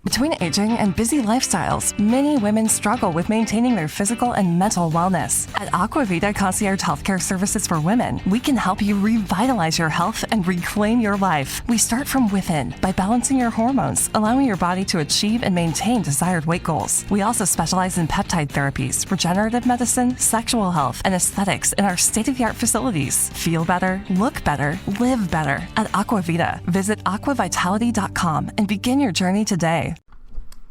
Between aging and busy lifestyles, many women struggle with maintaining their physical and mental wellness. At Aquavita Concierge Healthcare Services for Women, we can help you revitalize your health and reclaim your life. We start from within by balancing your hormones, allowing your body to achieve and maintain desired weight goals. We also specialize in peptide therapies, regenerative medicine, sexual health, and aesthetics in our state-of-the-art facilities. Feel better, look better, live better. At Aquavita, visit aquavitality.com and begin your journey today.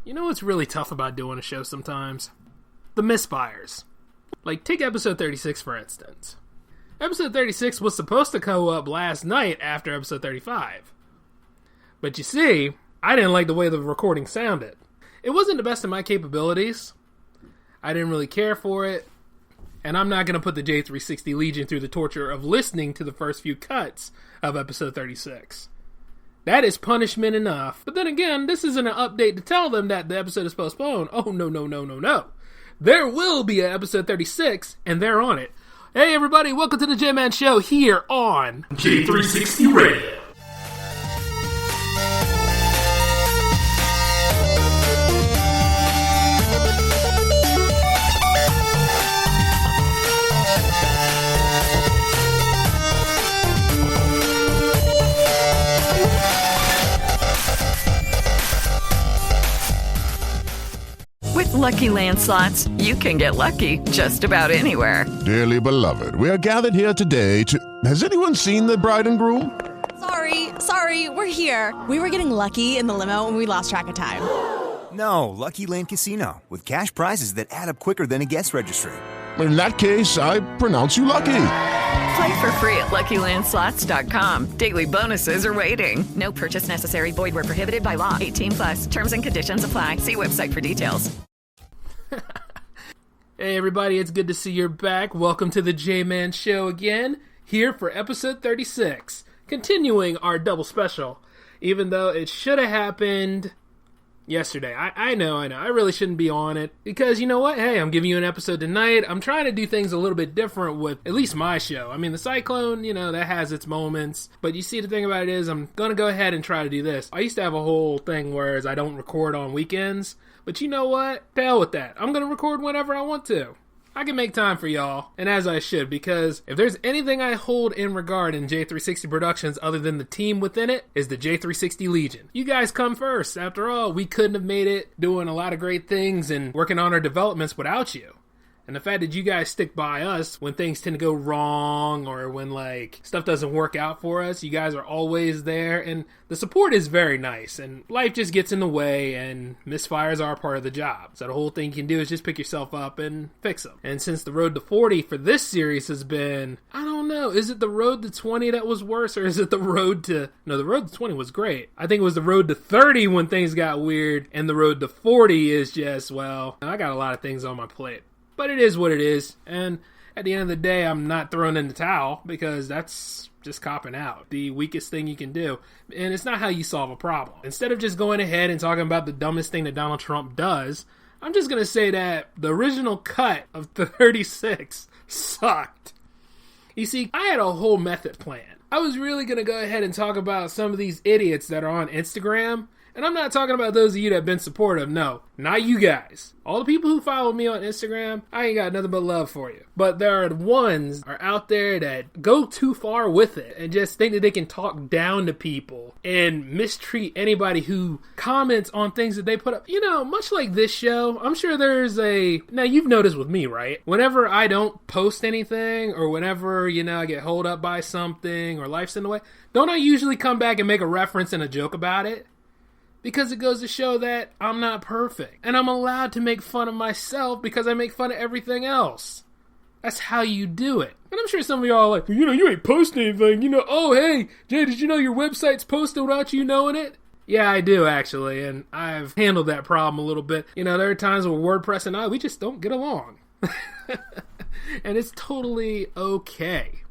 You know what's really tough about doing a show sometimes? The misfires. Like, take episode 36 for instance. Episode 36 was supposed to go up last night after episode 35. But you see, I didn't like the way the recording sounded. It wasn't the best of my capabilities. I didn't really care for it. And I'm not going to put the J360 Legion through the torture of listening to the first few cuts of episode 36. That is punishment enough. But then again, this isn't an update to tell them that the episode is postponed. Oh, no. There will be an episode 36, and they're on it. Hey, everybody, welcome to the J-Man Show here on J360 Radio. With Lucky Land Slots, you can get lucky just about anywhere. Dearly beloved, we are gathered here today to... Has anyone seen the bride and groom? Sorry, we're here. We were getting lucky in the limo and we lost track of time. No, Lucky Land Casino, with cash prizes that add up quicker than a guest registry. In that case, I pronounce you lucky. Play for free at LuckyLandSlots.com. Daily bonuses are waiting. No purchase necessary. Void where prohibited by law. 18+. Terms and conditions apply. See website for details. Hey everybody, it's good to see you're back. Welcome to the J-Man Show again, here for episode 36. Continuing our double special, even though it should have happened yesterday. I know, I really shouldn't be on it, because you know what? Hey, I'm giving you an episode tonight. I'm trying to do things a little bit different with at least my show. I mean, the Cyclone, that has its moments, but you see, the thing about it is, I'm gonna go ahead and try to do this. I used to have a whole thing where I don't record on weekends, but you know what? The hell with that. I'm gonna record whenever I want to. I can make time for y'all, and as I should, because if there's anything I hold in regard in J360 Productions other than the team within it, is the J360 Legion. You guys come first. After all, we couldn't have made it doing a lot of great things and working on our developments without you. And the fact that you guys stick by us when things tend to go wrong or when, stuff doesn't work out for us, you guys are always there, and the support is very nice, and life just gets in the way, and misfires are part of the job. So the whole thing you can do is just pick yourself up and fix them. And since the road to 40 for this series has been, I don't know, is it the road to 20 that was worse, or is it the road to... No, the road to 20 was great. I think it was the road to 30 when things got weird, and the road to 40 is just, well, I got a lot of things on my plate. But it is what it is, and at the end of the day, I'm not throwing in the towel, because that's just copping out. The weakest thing you can do, and it's not how you solve a problem. Instead of just going ahead and talking about the dumbest thing that Donald Trump does, I'm just going to say that the original cut of 36 sucked. You see, I had a whole method plan. I was really going to go ahead and talk about some of these idiots that are on Instagram. And I'm not talking about those of you that have been supportive. No, not you guys. All the people who follow me on Instagram, I ain't got nothing but love for you. But there are ones are out there that go too far with it and just think that they can talk down to people and mistreat anybody who comments on things that they put up. Much like this show, I'm sure there's now you've noticed with me, right? Whenever I don't post anything or whenever, I get holed up by something or life's in the way, don't I usually come back and make a reference and a joke about it? Because it goes to show that I'm not perfect. And I'm allowed to make fun of myself because I make fun of everything else. That's how you do it. And I'm sure some of y'all are like, you ain't posting anything. Oh, hey, Jay, did you know your website's posted without you knowing it? Yeah, I do, actually. And I've handled that problem a little bit. There are times where WordPress and we just don't get along. And it's totally okay.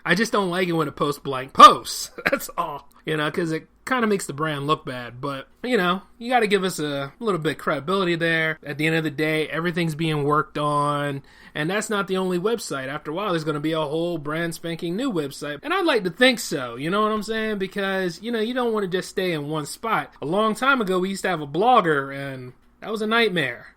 I just don't like it when it posts blank posts. That's all. Because it kind of makes the brand look bad, but, you know, you got to give us a little bit of credibility there. At the end of the day, everything's being worked on, and that's not the only website. After a while, there's going to be a whole brand spanking new website, and I'd like to think so, you know what I'm saying? Because, you know, you don't want to just stay in one spot. A long time ago, we used to have a blogger, and that was a nightmare.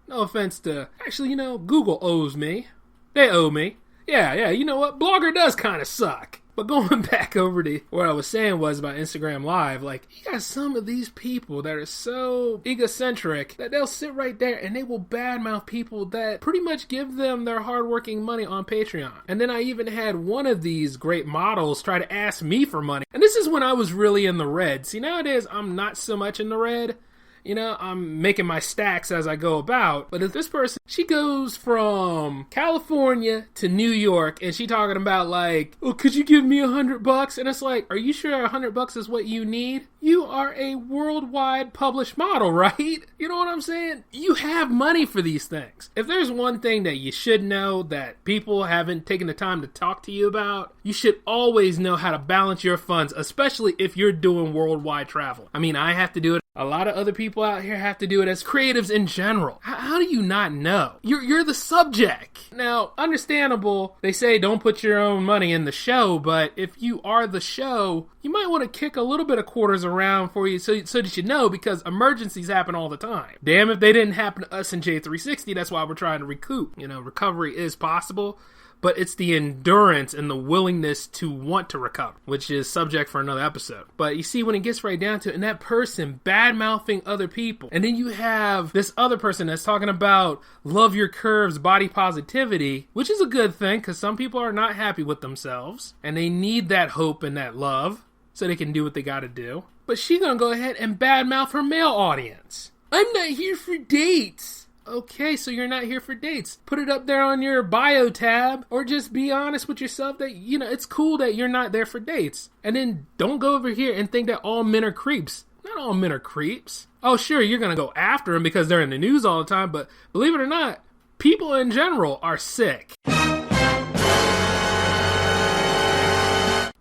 No offense to, actually, you know, Google owes me. They owe me. Yeah, you know what? Blogger does kind of suck. But going back over to what I was saying was about Instagram Live, like, you got some of these people that are so egocentric that they'll sit right there and they will badmouth people that pretty much give them their hardworking money on Patreon. And then I even had one of these great models try to ask me for money. And this is when I was really in the red. See, nowadays, I'm not so much in the red. You know, I'm making my stacks as I go about. But if this person, she goes from California to New York and she talking about like, oh, could you give me $100? And it's like, are you sure $100 is what you need? You are a worldwide published model, right? You know what I'm saying? You have money for these things. If there's one thing that you should know that people haven't taken the time to talk to you about, you should always know how to balance your funds, especially if you're doing worldwide travel. I mean, I have to do it. A lot of other people out here have to do it as creatives in general. How do you not know? You're the subject. Now, understandable, they say don't put your own money in the show, but if you are the show, you might want to kick a little bit of quarters around for you so that you know, because emergencies happen all the time. Damn if they didn't happen to us in J360, that's why we're trying to recoup. You know, recovery is possible, but it's the endurance and the willingness to want to recover, which is subject for another episode. But you see, when it gets right down to it, and that person bad-mouthing other people, and then you have this other person that's talking about love your curves, body positivity, which is a good thing, because some people are not happy with themselves, and they need that hope and that love so they can do what they gotta do. But she's gonna go ahead and badmouth her male audience. I'm not here for dates. Okay, so you're not here for dates. Put it up there on your bio tab, or just be honest with yourself that, you know, it's cool that you're not there for dates. And then don't go over here and think that all men are creeps. Not all men are creeps. Oh, sure, you're going to go after them because they're in the news all the time, but believe it or not, people in general are sick.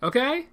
Okay?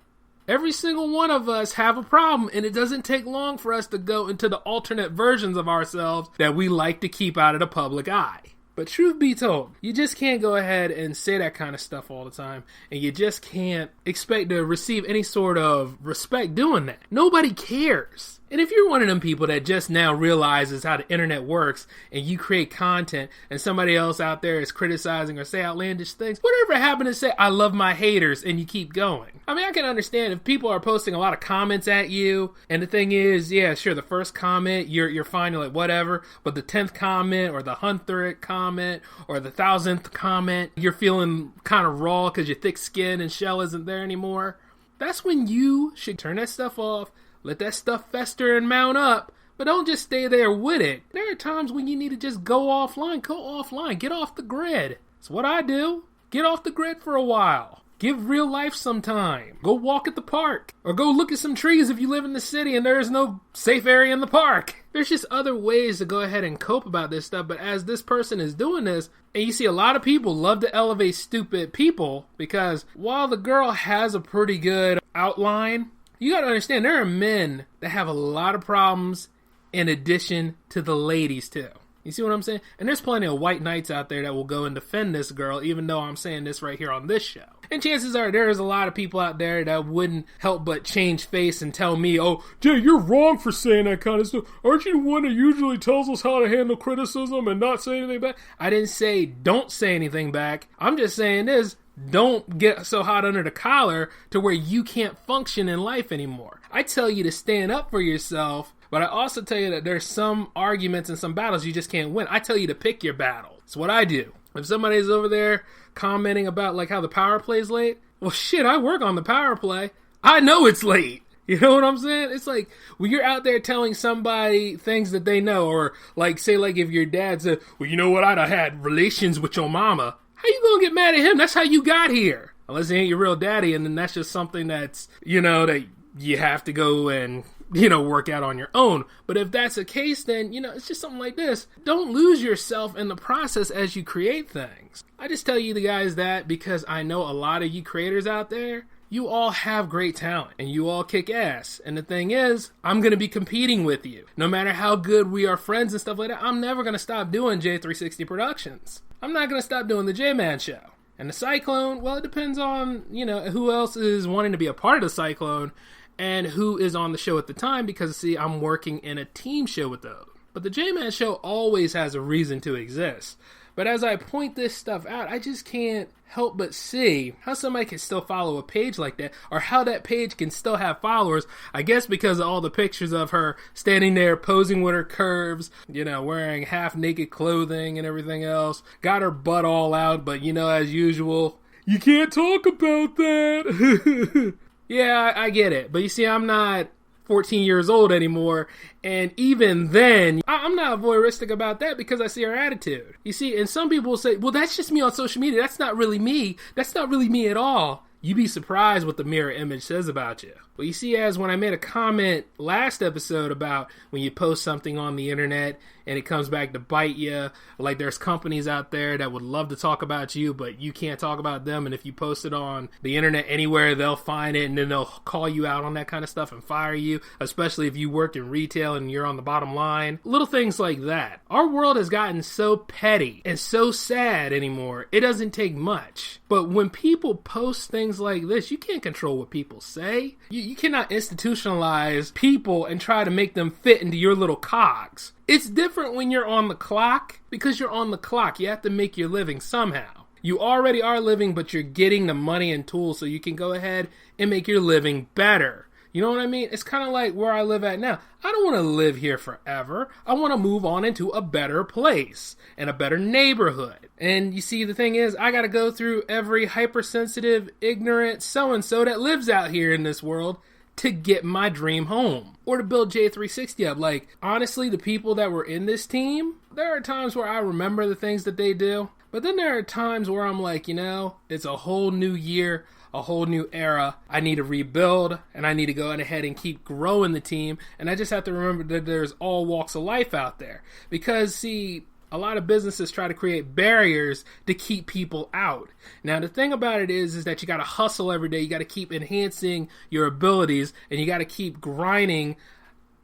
Every single one of us have a problem, and it doesn't take long for us to go into the alternate versions of ourselves that we like to keep out of the public eye. But truth be told, you just can't go ahead and say that kind of stuff all the time, and you just can't expect to receive any sort of respect doing that. Nobody cares. And if you're one of them people that just now realizes how the internet works and you create content and somebody else out there is criticizing or say outlandish things, whatever happened to say, I love my haters, and you keep going. I mean, I can understand if people are posting a lot of comments at you, and the thing is, yeah, sure, the first comment, you're fine, you're like, whatever, but the 10th comment or the 100th comment or the 1000th comment, you're feeling kind of raw because your thick skin and shell isn't there anymore. That's when you should turn that stuff off. Let that stuff fester and mount up, but don't just stay there with it. There are times when you need to just go offline. Go offline. Get off the grid. It's what I do. Get off the grid for a while. Give real life some time. Go walk at the park. Or go look at some trees if you live in the city and there is no safe area in the park. There's just other ways to go ahead and cope about this stuff, but as this person is doing this, and you see a lot of people love to elevate stupid people, because while the girl has a pretty good outline, you gotta understand, there are men that have a lot of problems in addition to the ladies, too. You see what I'm saying? And there's plenty of white knights out there that will go and defend this girl, even though I'm saying this right here on this show. And chances are there's a lot of people out there that wouldn't help but change face and tell me, oh, Jay, you're wrong for saying that kind of stuff. Aren't you the one that usually tells us how to handle criticism and not say anything back? I didn't say don't say anything back. I'm just saying this. Don't get so hot under the collar to where you can't function in life anymore. I tell you to stand up for yourself, but I also tell you that there's some arguments and some battles you just can't win. I tell you to pick your battle. It's what I do. If somebody's over there commenting about like how the power play's late, well shit, I work on the power play. I know it's late. You know what I'm saying? It's like when you're out there telling somebody things that they know, or like say like if your dad said, well, you know what, I'd have had relations with your mama. How you gonna get mad at him? That's how you got here. Unless he ain't your real daddy, and then that's just something that's, you know, that you have to go and, you know, work out on your own. But if that's the case, then, you know, it's just something like this. Don't lose yourself in the process as you create things. I just tell you the guys that because I know a lot of you creators out there, You all have great talent and you all kick ass. And the thing is, I'm going to be competing with you. No matter how good we are friends and stuff like that, I'm never going to stop doing J360 Productions. I'm not going to stop doing the J-Man Show. And the Cyclone, well, it depends on, who else is wanting to be a part of the Cyclone and who is on the show at the time, because, see, I'm working in a team show with those. But the J-Man Show always has a reason to exist. But as I point this stuff out, I just can't help but see how somebody can still follow a page like that, or how that page can still have followers. I guess because of all the pictures of her standing there posing with her curves, wearing half-naked clothing and everything else. Got her butt all out, but as usual, you can't talk about that. Yeah, I get it. But you see, I'm not 14 years old anymore, and even then, I'm not voyeuristic about that because I see her attitude. You see, and some people will say, well, that's just me on social media. That's not really me. That's not really me at all. You'd be surprised what the mirror image says about you. Well, you see, as when I made a comment last episode about when you post something on the internet and it comes back to bite you, like there's companies out there that would love to talk about you, but you can't talk about them, and if you post it on the internet anywhere, they'll find it and then they'll call you out on that kind of stuff and fire you, especially if you work in retail and you're on the bottom line. Little things like that. Our world has gotten so petty and so sad anymore, it doesn't take much. But when people post things like this, you can't control what people say. You cannot institutionalize people and try to make them fit into your little cogs. It's different when you're on the clock, because you're on the clock. You have to make your living somehow. You already are living, but you're getting the money and tools so you can go ahead and make your living better. You know what I mean? It's kind of like where I live at now. I don't want to live here forever. I want to move on into a better place and a better neighborhood. And you see, the thing is, I got to go through every hypersensitive, ignorant so-and-so that lives out here in this world to get my dream home, or to build J360 up. Like, honestly, the people that were in this team, there are times where I remember the things that they do, but then there are times where I'm like, it's a whole new year, a whole new era. I need to rebuild, and I need to go ahead and keep growing the team, and I just have to remember that there's all walks of life out there. Because, see, a lot of businesses try to create barriers to keep people out. Now, the thing about it is that you got to hustle every day. You got to keep enhancing your abilities, and you got to keep grinding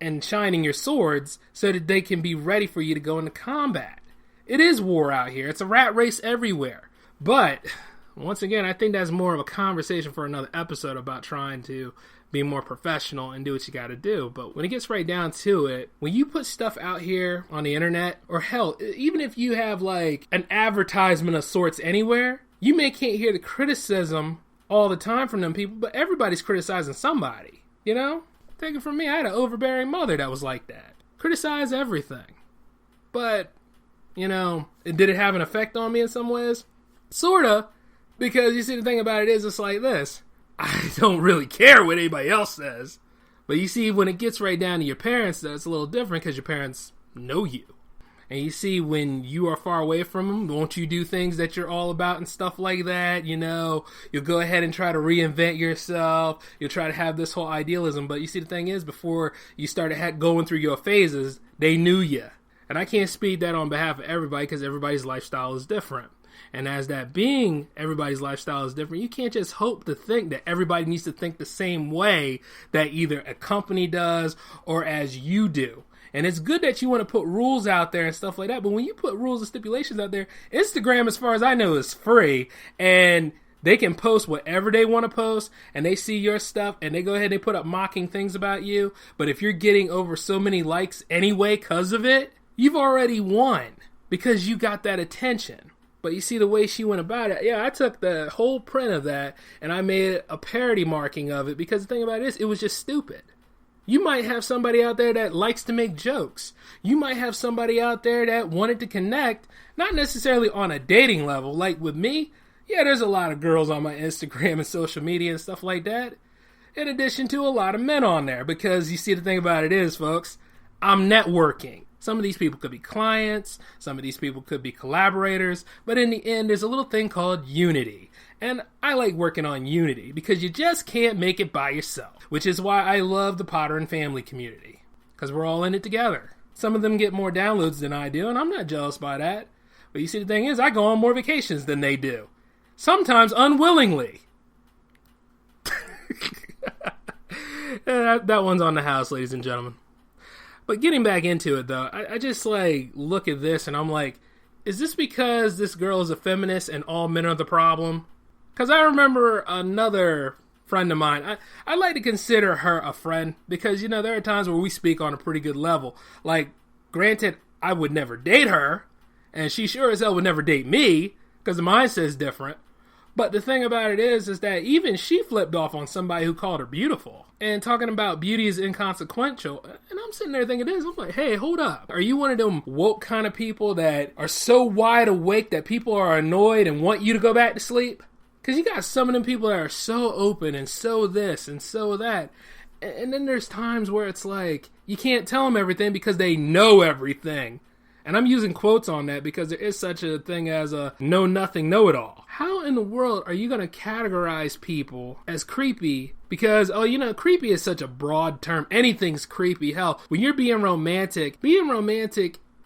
and shining your swords so that they can be ready for you to go into combat. It is war out here. It's a rat race everywhere. But once again, I think that's more of a conversation for another episode about trying to be more professional and do what you got to do. But when it gets right down to it, when you put stuff out here on the internet, or hell, even if you have like an advertisement of sorts anywhere, you can't hear the criticism all the time from them people, but everybody's criticizing somebody, Take it from me, I had an overbearing mother that was like that. Criticize everything. But, did it have an effect on me in some ways? Sorta, because you see, the thing about it is, it's like this. I don't really care what anybody else says. But you see, when it gets right down to your parents, though, it's a little different because your parents know you. And you see, when you are far away from them, won't you do things that you're all about and stuff like that? You'll go ahead and try to reinvent yourself. You'll try to have this whole idealism. But you see, the thing is, before you started going through your phases, they knew you. And I can't speak that on behalf of everybody because everybody's lifestyle is different. And as that being, everybody's lifestyle is different. You can't just hope to think that everybody needs to think the same way that either a company does or as you do. And it's good that you want to put rules out there and stuff like that. But when you put rules and stipulations out there, Instagram, as far as I know, is free. And they can post whatever they want to post. And they see your stuff and they go ahead and they put up mocking things about you. But if you're getting over so many likes anyway because of it, you've already won because you got that attention. But you see the way she went about it. Yeah, I took the whole print of that and I made a parody marking of it because the thing about it is, it was just stupid. You might have somebody out there that likes to make jokes. You might have somebody out there that wanted to connect, not necessarily on a dating level. Like with me, yeah, there's a lot of girls on my Instagram and social media and stuff like that. In addition to a lot of men on there. Because you see, the thing about it is, folks, I'm networking. Some of these people could be clients, some of these people could be collaborators, but in the end, there's a little thing called unity. And I like working on unity because you just can't make it by yourself, which is why I love the Potter and Family community, because we're all in it together. Some of them get more downloads than I do, and I'm not jealous by that. But you see, the thing is, I go on more vacations than they do, sometimes unwillingly. That one's on the house, ladies and gentlemen. But getting back into it, though, I just, like, look at this and I'm like, is this because this girl is a feminist and all men are the problem? Because I remember another friend of mine, I like to consider her a friend because, you know, there are times where we speak on a pretty good level. Like, granted, I would never date her, and she sure as hell would never date me because the mindset is different. But the thing about it is that even she flipped off on somebody who called her beautiful and talking about beauty is inconsequential. And I'm sitting there thinking this, I'm like, hey, hold up. Are you one of them woke kind of people that are so wide awake that people are annoyed and want you to go back to sleep? Because you got some of them people that are so open and so this and so that. And then there's times where it's like, you can't tell them everything because they know everything. And I'm using quotes on that because there is such a thing as a know-nothing, know-it-all. How in the world are you going to categorize people as creepy? Because, creepy is such a broad term. Anything's creepy. Hell, when you're being romantic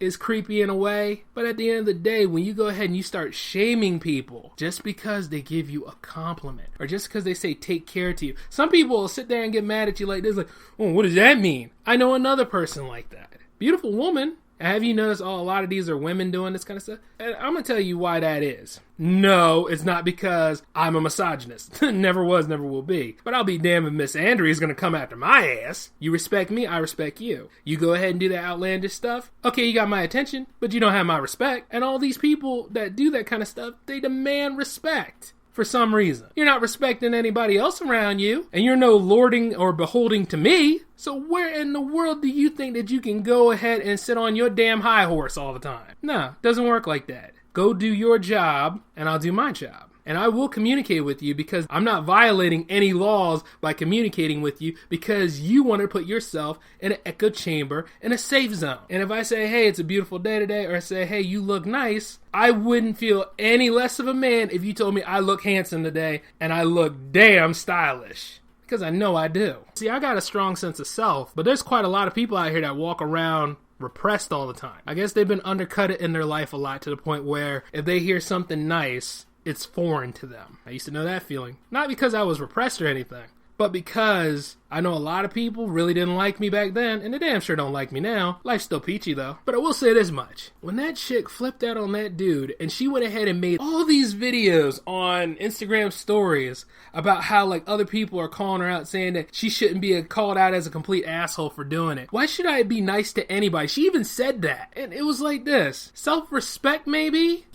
is creepy in a way, but at the end of the day, when you go ahead and you start shaming people just because they give you a compliment or just because they say take care to you, some people will sit there and get mad at you like this, like, oh, what does that mean? I know another person like that. Beautiful woman. Have you noticed a lot of these are women doing this kind of stuff? And I'm going to tell you why that is. No, it's not because I'm a misogynist. Never was, never will be. But I'll be damned if Miss Andrea is going to come after my ass. You respect me, I respect you. You go ahead and do that outlandish stuff. Okay, you got my attention, but you don't have my respect. And all these people that do that kind of stuff, they demand respect. For some reason. You're not respecting anybody else around you, and you're no lording or beholding to me. So where in the world do you think that you can go ahead and sit on your damn high horse all the time? No, doesn't work like that. Go do your job, and I'll do my job. And I will communicate with you because I'm not violating any laws by communicating with you because you want to put yourself in an echo chamber in a safe zone. And if I say, hey, it's a beautiful day today, or I say, hey, you look nice, I wouldn't feel any less of a man if you told me I look handsome today and I look damn stylish. Because I know I do. See, I got a strong sense of self, but there's quite a lot of people out here that walk around repressed all the time. I guess they've been undercut in their life a lot to the point where if they hear something nice, it's foreign to them. I used to know that feeling. Not because I was repressed or anything, but because I know a lot of people really didn't like me back then, and they damn sure don't like me now. Life's still peachy though. But I will say this much. When that chick flipped out on that dude, and she went ahead and made all these videos on Instagram stories about how like other people are calling her out saying that she shouldn't be called out as a complete asshole for doing it. Why should I be nice to anybody? She even said that. And it was like this. Self-respect maybe?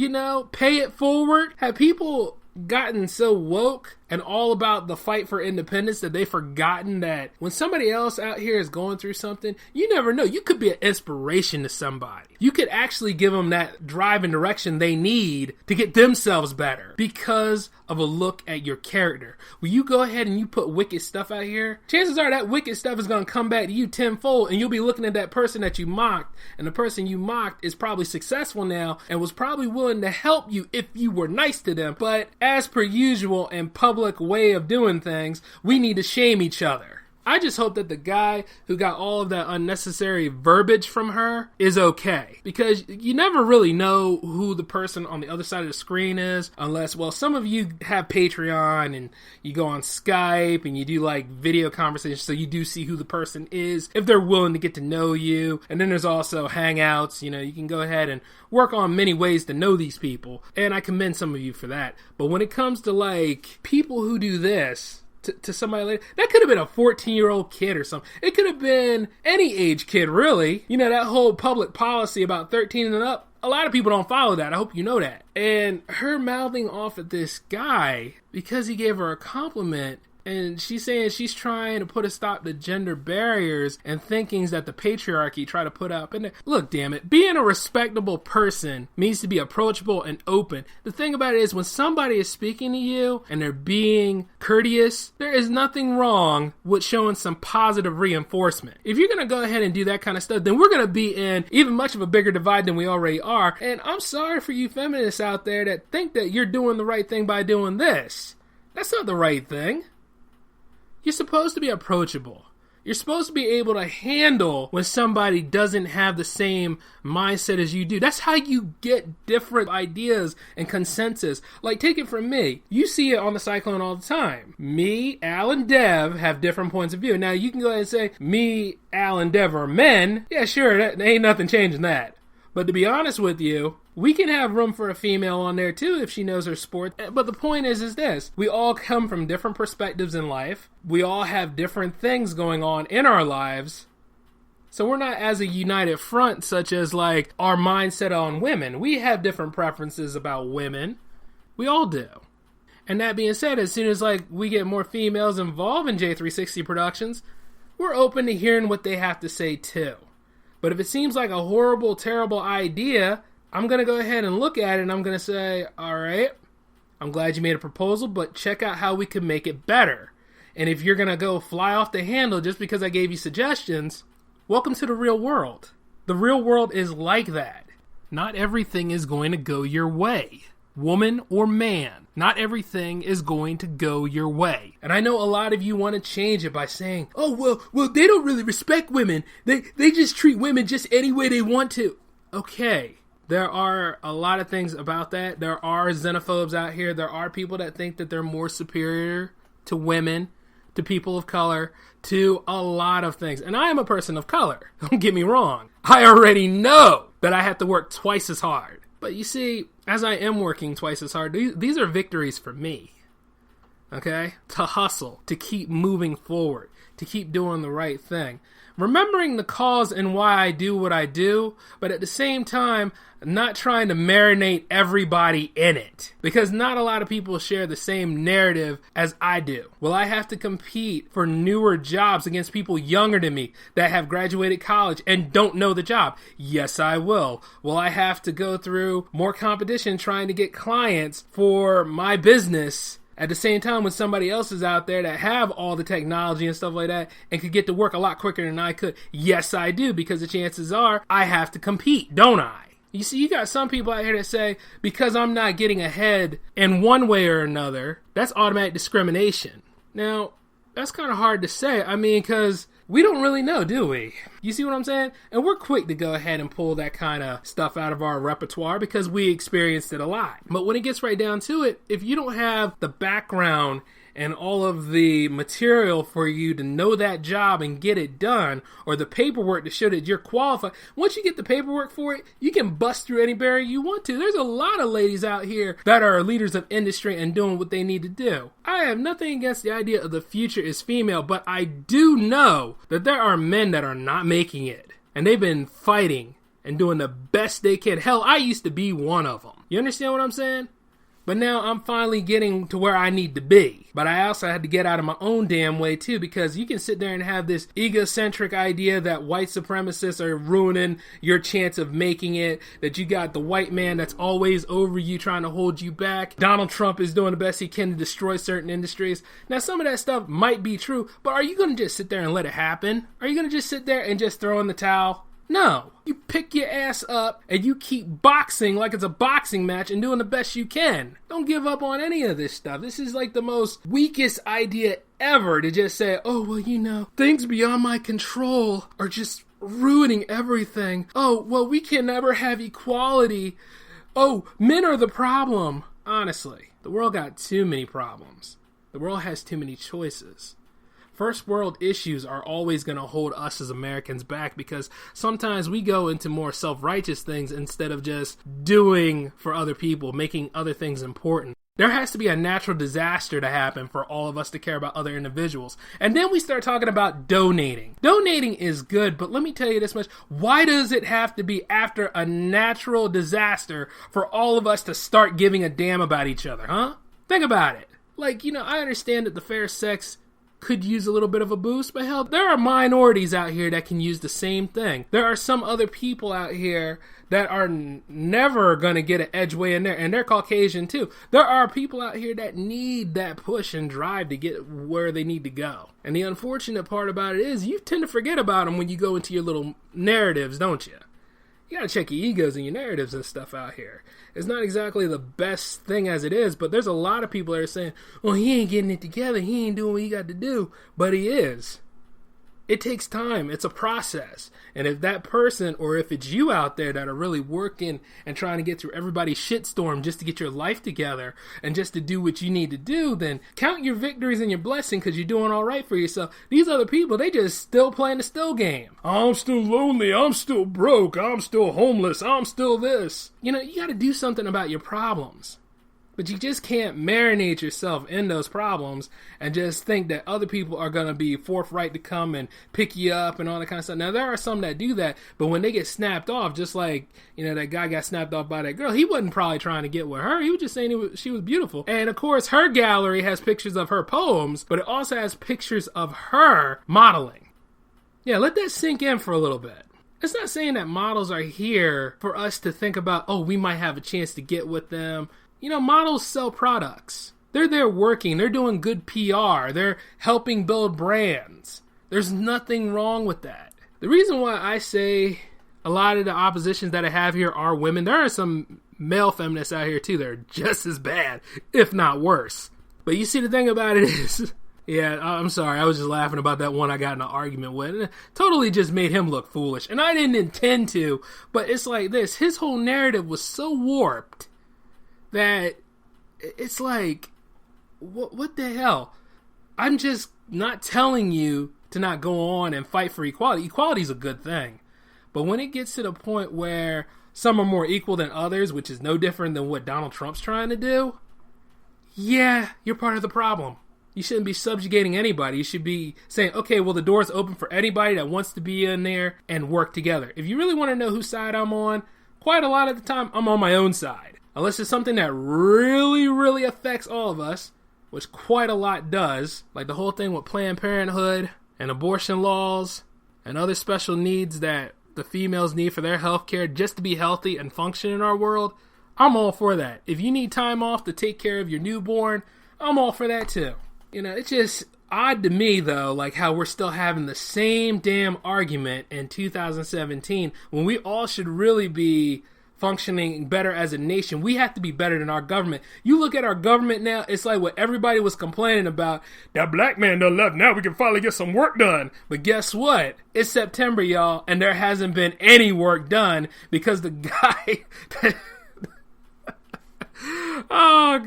Pay it forward? Have people gotten so woke and all about the fight for independence that they've forgotten that when somebody else out here is going through something, you never know. You could be an inspiration to somebody. You could actually give them that drive and direction they need to get themselves better because of a look at your character. When you go ahead and you put wicked stuff out here, chances are that wicked stuff is going to come back to you tenfold, and you'll be looking at that person that you mocked, and the person you mocked is probably successful now and was probably willing to help you if you were nice to them. But as per usual in public way of doing things, we need to shame each other. I just hope that the guy who got all of that unnecessary verbiage from her is okay. Because you never really know who the person on the other side of the screen is unless, well, some of you have Patreon and you go on Skype and you do like video conversations so you do see who the person is if they're willing to get to know you. And then there's also Hangouts. You can go ahead and work on many ways to know these people. And I commend some of you for that. But when it comes to like people who do this, to somebody later. That could have been a 14-year-old kid or something. It could have been any age kid, really. That whole public policy about 13 and up, a lot of people don't follow that. I hope you know that. And her mouthing off at this guy because he gave her a compliment, and she's saying she's trying to put a stop to gender barriers and thinkings that the patriarchy try to put up. And look, damn it, being a respectable person means to be approachable and open. The thing about it is when somebody is speaking to you and they're being courteous, there is nothing wrong with showing some positive reinforcement. If you're going to go ahead and do that kind of stuff, then we're going to be in even much of a bigger divide than we already are. And I'm sorry for you feminists out there that think that you're doing the right thing by doing this. That's not the right thing. You're supposed to be approachable. You're supposed to be able to handle when somebody doesn't have the same mindset as you do. That's how you get different ideas and consensus. Like, take it from me. You see it on the Cyclone all the time. Me, Al, and Dev have different points of view. Now, you can go ahead and say, me, Al, and Dev are men. Yeah, sure, there ain't nothing changing that. But to be honest with you, we can have room for a female on there too if she knows her sport. But the point is this. We all come from different perspectives in life. We all have different things going on in our lives. So we're not as a united front such as like our mindset on women. We have different preferences about women. We all do. And that being said, as soon as like we get more females involved in J360 Productions, we're open to hearing what they have to say too. But if it seems like a horrible, terrible idea, I'm going to go ahead and look at it and I'm going to say, all right, I'm glad you made a proposal, but check out how we can make it better. And if you're going to go fly off the handle just because I gave you suggestions, welcome to the real world. The real world is like that. Not everything is going to go your way. Woman or man, not everything is going to go your way. And I know a lot of you want to change it by saying, oh, well, they don't really respect women. They just treat women just any way they want to. Okay, there are a lot of things about that. There are xenophobes out here. There are people that think that they're more superior to women, to people of color, to a lot of things. And I am a person of color. Don't get me wrong. I already know that I have to work twice as hard. But you see, as I am working twice as hard, these are victories for me, okay? To hustle, to keep moving forward, to keep doing the right thing. Remembering the cause and why I do what I do, but at the same time, not trying to marinate everybody in it. Because not a lot of people share the same narrative as I do. Will I have to compete for newer jobs against people younger than me that have graduated college and don't know the job? Yes, I will. Will I have to go through more competition trying to get clients for my business at the same time when somebody else is out there that have all the technology and stuff like that and could get to work a lot quicker than I could? Yes, I do, because the chances are I have to compete, don't I? You see, you got some people out here that say, because I'm not getting ahead in one way or another, that's automatic discrimination. Now, that's kind of hard to say. I mean, because we don't really know, do we? You see what I'm saying? And we're quick to go ahead and pull that kind of stuff out of our repertoire because we experienced it a lot. But when it gets right down to it, if you don't have the background and all of the material for you to know that job and get it done, or the paperwork to show that you're qualified, once you get the paperwork for it, you can bust through any barrier you want to. There's a lot of ladies out here that are leaders of industry and doing what they need to do. I have nothing against the idea of the future is female, but I do know that there are men that are not making it, and they've been fighting and doing the best they can. Hell, I used to be one of them. You understand what I'm saying? But now I'm finally getting to where I need to be. But I also had to get out of my own damn way too, because you can sit there and have this egocentric idea that white supremacists are ruining your chance of making it, that you got the white man that's always over you trying to hold you back. Donald Trump is doing the best he can to destroy certain industries. Now, some of that stuff might be true, but are you going to just sit there and let it happen? Are you going to just sit there and just throw in the towel? No. You pick your ass up and you keep boxing like it's a boxing match and doing the best you can. Don't give up on any of this stuff. This is like the most weakest idea ever, to just say, oh, well, you know, things beyond my control are just ruining everything. Oh, well, we can never have equality. Oh, men are the problem. Honestly, the world got too many problems. The world has too many choices. First world issues are always going to hold us as Americans back, because sometimes we go into more self-righteous things instead of just doing for other people, making other things important. There has to be a natural disaster to happen for all of us to care about other individuals. And then we start talking about donating. Donating is good, but let me tell you this much. Why does it have to be after a natural disaster for all of us to start giving a damn about each other, huh? Think about it. Like, you know, I understand that the fair sex could use a little bit of a boost, but hell, there are minorities out here that can use the same thing. There are some other people out here that are never going to get an edge way in there, and they're Caucasian too. There are people out here that need that push and drive to get where they need to go. And the unfortunate part about it is you tend to forget about them when you go into your little narratives, don't you? You gotta check your egos and your narratives and stuff out here. It's not exactly the best thing as it is, but there's a lot of people that are saying, well, he ain't getting it together, he ain't doing what he got to do, but he is. It takes time. It's a process. And if that person, or if it's you out there that are really working and trying to get through everybody's shitstorm just to get your life together and just to do what you need to do, then count your victories and your blessing because you're doing all right for yourself. These other people, they just still playing the still game. I'm still lonely. I'm still broke. I'm still homeless. I'm still this. You got to do something about your problems. But you just can't marinate yourself in those problems and just think that other people are going to be forthright to come and pick you up and all that kind of stuff. Now, there are some that do that, but when they get snapped off, just like, that guy got snapped off by that girl, he wasn't probably trying to get with her. He was just saying she was beautiful. And, of course, her gallery has pictures of her poems, but it also has pictures of her modeling. Yeah, let that sink in for a little bit. It's not saying that models are here for us to think about, oh, we might have a chance to get with them. Models sell products. They're there working. They're doing good PR. They're helping build brands. There's nothing wrong with that. The reason why I say a lot of the oppositions that I have here are women, there are some male feminists out here too that are just as bad, if not worse. But you see, the thing about it is, yeah, I'm sorry. I was just laughing about that one I got in an argument with. And it totally just made him look foolish. And I didn't intend to, but it's like this. His whole narrative was so warped that it's like, what the hell? I'm just not telling you to not go on and fight for equality. Equality is a good thing. But when it gets to the point where some are more equal than others, which is no different than what Donald Trump's trying to do, yeah, you're part of the problem. You shouldn't be subjugating anybody. You should be saying, okay, well, the door's open for anybody that wants to be in there and work together. If you really want to know whose side I'm on, quite a lot of the time, I'm on my own side. Unless it's something that really, really affects all of us, which quite a lot does, like the whole thing with Planned Parenthood and abortion laws and other special needs that the females need for their health care just to be healthy and function in our world, I'm all for that. If you need time off to take care of your newborn, I'm all for that too. It's just odd to me, though, like how we're still having the same damn argument in 2017 when we all should really be functioning better as a nation. We have to be better than our government. You look at our government now, it's like what everybody was complaining about. That black man done left, now we can finally get some work done. But guess what? It's September, y'all, and there hasn't been any work done because the guy... Oh,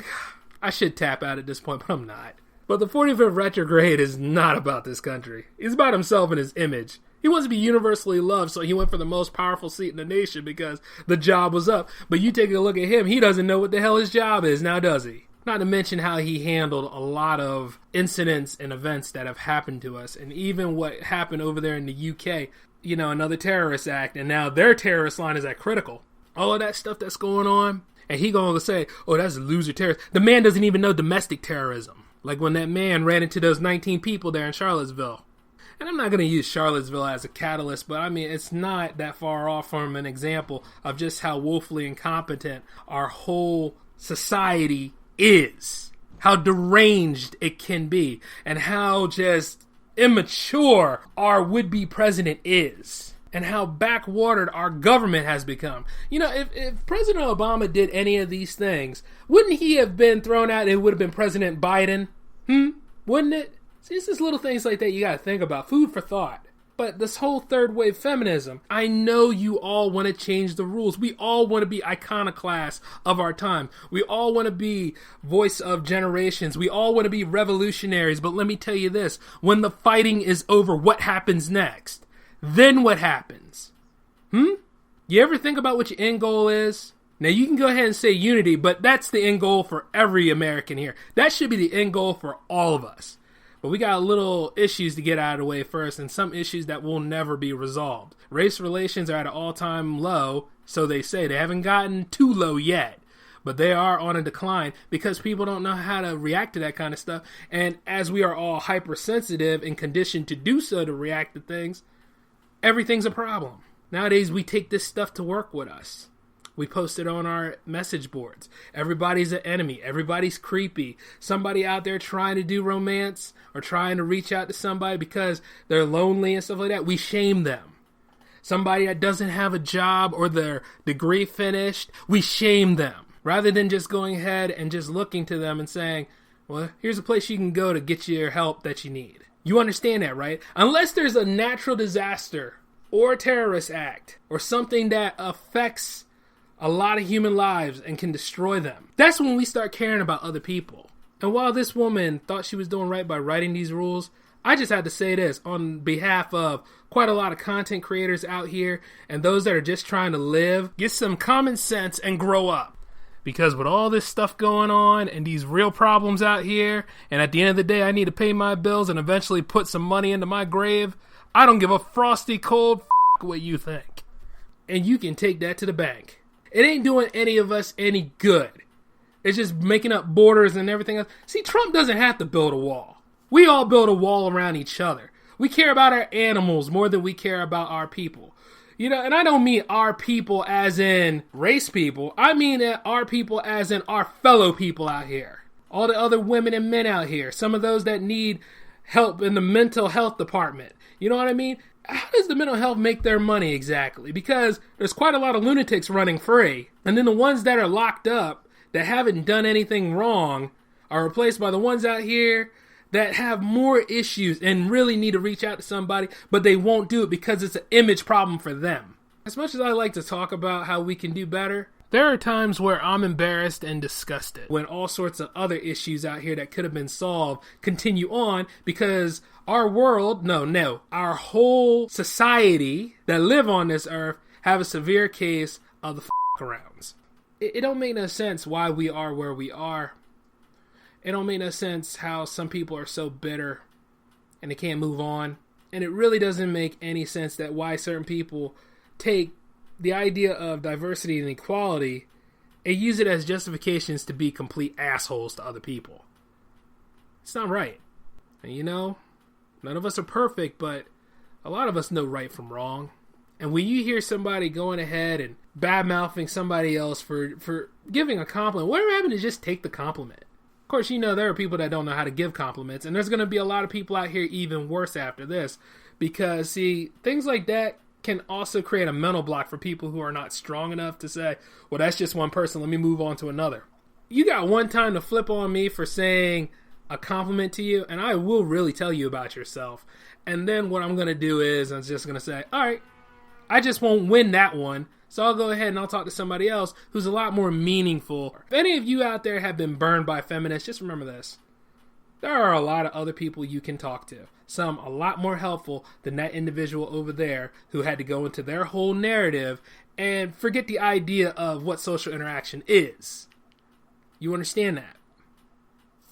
I should tap out at this point, but I'm not. But the 45th retrograde is not about this country. It's about himself and his image. He wants to be universally loved, so he went for the most powerful seat in the nation because the job was up. But you take a look at him, he doesn't know what the hell his job is, now does he? Not to mention how he handled a lot of incidents and events that have happened to us. And even what happened over there in the UK, another terrorist act, and now their terrorist line is at critical. All of that stuff that's going on, and he going to say, oh, that's a loser terrorist. The man doesn't even know domestic terrorism. Like when that man ran into those 19 people there in Charlottesville. And I'm not going to use Charlottesville as a catalyst, but I mean, it's not that far off from an example of just how woefully incompetent our whole society is. How deranged it can be. And how just immature our would-be president is. And how backwatered our government has become. If President Obama did any of these things, wouldn't he have been thrown out? It would have been President Biden. Wouldn't it? See, it's just little things like that you gotta think about. Food for thought. But this whole third wave feminism, I know you all want to change the rules. We all want to be iconoclasts of our time. We all want to be voice of generations. We all want to be revolutionaries. But let me tell you this. When the fighting is over, what happens next? Then what happens? You ever think about what your end goal is? Now, you can go ahead and say unity, but that's the end goal for every American here. That should be the end goal for all of us. But we got little issues to get out of the way first, and some issues that will never be resolved. Race relations are at an all-time low, so they say. They haven't gotten too low yet, but they are on a decline because people don't know how to react to that kind of stuff. And as we are all hypersensitive and conditioned to do so, to react to things, everything's a problem. Nowadays, we take this stuff to work with us. We post it on our message boards. Everybody's an enemy. Everybody's creepy. Somebody out there trying to do romance or trying to reach out to somebody because they're lonely and stuff like that, we shame them. Somebody that doesn't have a job or their degree finished, we shame them. Rather than just going ahead and just looking to them and saying, well, here's a place you can go to get your help that you need. You understand that, right? Unless there's a natural disaster or a terrorist act or something that affects a lot of human lives and can destroy them, that's when we start caring about other people. And while this woman thought she was doing right by writing these rules, I just had to say this on behalf of quite a lot of content creators out here and those that are just trying to live, get some common sense and grow up. Because with all this stuff going on and these real problems out here, and at the end of the day, I need to pay my bills and eventually put some money into my grave, I don't give a frosty cold what you think. And you can take that to the bank. It ain't doing any of us any good. It's just making up borders and everything else. See, Trump doesn't have to build a wall. We all build a wall around each other. We care about our animals more than we care about our people. You know, and I don't mean our people as in race people. I mean our people as in our fellow people out here. All the other women and men out here. Some of those that need help in the mental health department. You know what I mean? How does the mental health make their money exactly? Because there's quite a lot of lunatics running free. And then the ones that are locked up that haven't done anything wrong are replaced by the ones out here that have more issues and really need to reach out to somebody, but they won't do it because it's an image problem for them. As much as I like to talk about how we can do better, there are times where I'm embarrassed and disgusted when all sorts of other issues out here that could have been solved continue on because our world, our whole society that live on this earth have a severe case of the f**k-arounds. It don't make no sense why we are where we are. It don't make no sense how some people are so bitter and they can't move on. And it really doesn't make any sense that why certain people take the idea of diversity and equality and use it as justifications to be complete assholes to other people. It's not right. And you know, none of us are perfect, but a lot of us know right from wrong. And when you hear somebody going ahead and bad-mouthing somebody else for giving a compliment, whatever happened to just take the compliment? Of course, you know, there are people that don't know how to give compliments, and there's going to be a lot of people out here even worse after this, because, see, things like that can also create a mental block for people who are not strong enough to say, well, that's just one person, let me move on to another. You got one time to flip on me for saying a compliment to you, and I will really tell you about yourself. And then what I'm going to do is I'm just going to say, all right, I just won't win that one. So I'll go ahead and I'll talk to somebody else who's a lot more meaningful. If any of you out there have been burned by feminists, just remember this. There are a lot of other people you can talk to. Some a lot more helpful than that individual over there who had to go into their whole narrative and forget the idea of what social interaction is. You understand that?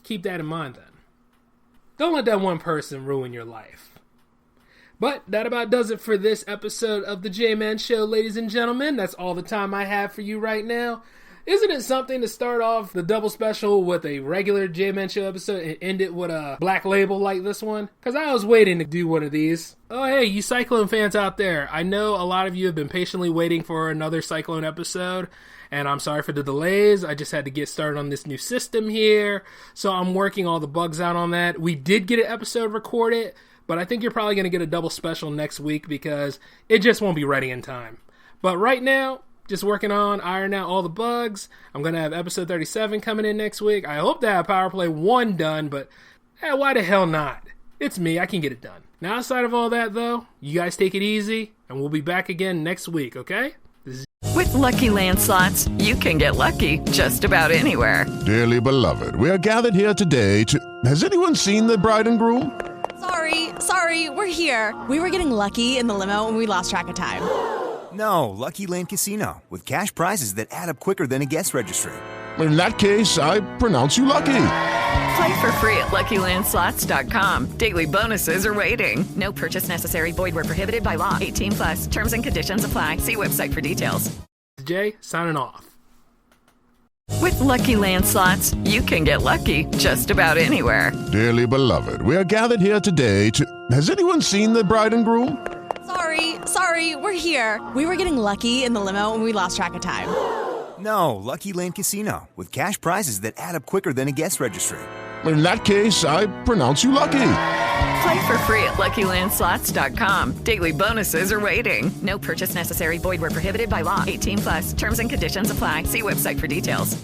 Keep that in mind then. Don't let that one person ruin your life. But that about does it for this episode of the J-Man Show, ladies and gentlemen. That's all the time I have for you right now. Isn't it something to start off the double special with a regular J-Man Show episode and end it with a black label like this one? Because I was waiting to do one of these. Oh, hey, you Cyclone fans out there. I know a lot of you have been patiently waiting for another Cyclone episode, and I'm sorry for the delays. I just had to get started on this new system here, so I'm working all the bugs out on that. We did get an episode recorded, but I think you're probably going to get a double special next week because it just won't be ready in time. But right now, just working on ironing out all the bugs. I'm going to have episode 37 coming in next week. I hope to have Power Play 1 done, but why the hell not? It's me. I can get it done. Now, outside of all that, though, you guys take it easy, and we'll be back again next week, okay? With Lucky Land Slots, you can get lucky just about anywhere. Dearly beloved, we are gathered here today to... Has anyone seen the bride and groom? Sorry, we're here. We were getting lucky in the limo and we lost track of time. No, Lucky Land Casino, with cash prizes that add up quicker than a guest registry. In that case, I pronounce you lucky. Play for free at LuckyLandSlots.com. Daily bonuses are waiting. No purchase necessary. Void where prohibited by law. 18+. Terms and conditions apply. See website for details. Jay, signing off. With Lucky Land Slots, you can get lucky just about anywhere. Dearly beloved, we are gathered here today to... Has anyone seen the bride and groom? Sorry, we're here. We were getting lucky in the limo and we lost track of time. No, Lucky Land Casino, with cash prizes that add up quicker than a guest registry. In that case, I pronounce you lucky. Play for free at LuckyLandSlots.com. Daily bonuses are waiting. No purchase necessary. Void where prohibited by law. 18+. Terms and conditions apply. See website for details.